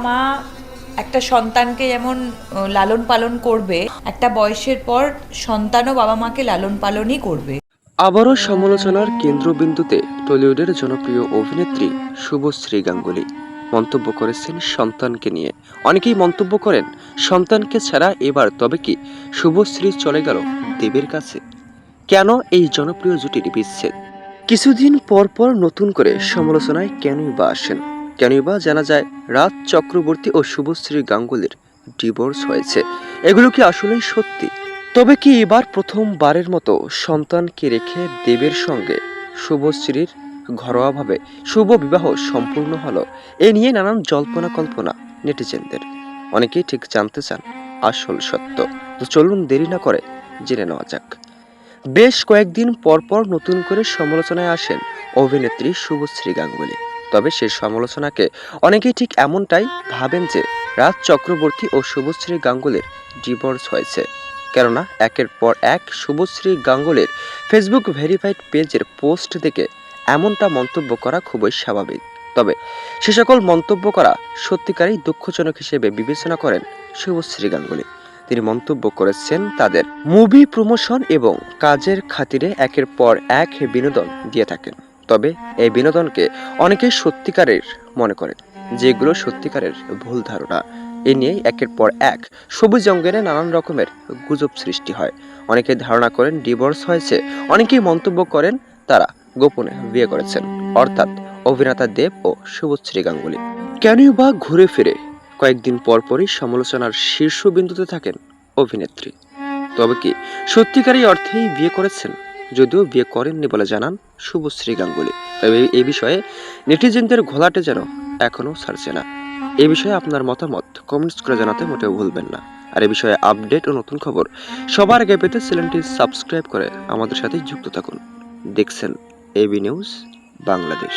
মা একটা সন্তানকে যেমন লালন পালন করবে, একটা বয়সের পর সন্তানও বাবা মাকে লালন পালনই করবে। আবারও সমালোচনার কেন্দ্রবিন্দুতে টলিউডের জনপ্রিয় অভিনেত্রী শুভশ্রী গাঙ্গুলী মন্তব্য করেছেন সন্তানকে নিয়ে। অনেকেই মন্তব্য করেন, সন্তানকে ছাড়া এবার তবে কি শুভশ্রী চলে গেল দেবের কাছে? কেন এই জনপ্রিয় জুটির বিচ্ছেদ? কিছুদিন পর পর নতুন করে সমালোচনায় কেনই বা আসেন? কেনই বা জানা যায় রাজ চক্রবর্তী ও শুভশ্রী গাঙ্গুলীর ডিভোর্স হয়েছে? এগুলো কি আসলেই সত্যি? তবে কি এবার প্রথমবারের মতো সন্তানকে রেখে দেবের সঙ্গে শুভশ্রীর ঘরোয়াভাবে শুভ বিবাহ সম্পূর্ণ হলো? এ নিয়ে নানান জল্পনা কল্পনা নেটিজেনদের। অনেকেই ঠিক জানতে চান আসল সত্য। তো চলুন দেরি না করে জেনে নেওয়া যাক। বেশ কয়েকদিন পর পর নতুন করে সমালোচনায় আসেন অভিনেত্রী শুভশ্রী গাঙ্গুলী। তবে সেই সমালোচনাকে অনেকেই ঠিক এমনটাই ভাবেন যে রাজ চক্রবর্তী ও শুভশ্রী গাঙ্গুলীর ডিভোর্স হয়েছে। কেননা একের পর এক শুভশ্রী গাঙ্গুলীর ফেসবুক ভেরিফাইড পেজের পোস্ট দেখে এমনটা মন্তব্য করা খুবই স্বাভাবিক। তবে সে সকল মন্তব্য করা সত্যিকারই দুঃখজনক হিসেবে বিবেচনা করেন শুভশ্রী গাঙ্গুলী। তিনি মন্তব্য করেছেন, তাদের মুভি প্রমোশন এবং কাজের খাতিরে একের পর এক বিনোদন দিয়ে থাকেন। তবে এই বিনোদনকে অনেকেই সত্যিকারের মনে করেন, যেগুলো সত্যিকারের ভুল ধারণা। এ নিয়ে একের পর এক সবুজ অঙ্গনে নানান রকমের গুজব সৃষ্টি হয়। অনেকে ধারণা করেন ডিভোর্স হয়েছে, অনেকেই মন্তব্য করেন তারা গোপনে বিয়ে করেছেন, অর্থাৎ অভিনেতা দেব ও শুভশ্রী গাঙ্গুলী। কেনই বা ঘুরে ফিরে কয়েকদিন পরপরই সমালোচনার শীর্ষবিন্দুতে থাকেন অভিনেত্রী? তবে কি সত্যিকারই অর্থেই বিয়ে করেছেন? যদিও বিয়ে করেননি বলে জানান শুভশ্রী গাঙ্গুলী। তবে এই বিষয়ে নেটিজেনদের ঘোলাটে যেন এখনো ছাড়ছে না। এই বিষয়ে আপনার মতামত কমেন্টস করে জানাতে মোটেও ভুলবেন না। আর এই বিষয়ে আপডেট ও নতুন খবর সবার আগে পেতে চ্যানেলটি সাবস্ক্রাইব করে আমাদের সাথে যুক্ত থাকুন। দেখছেন এবি নিউজ বাংলাদেশ।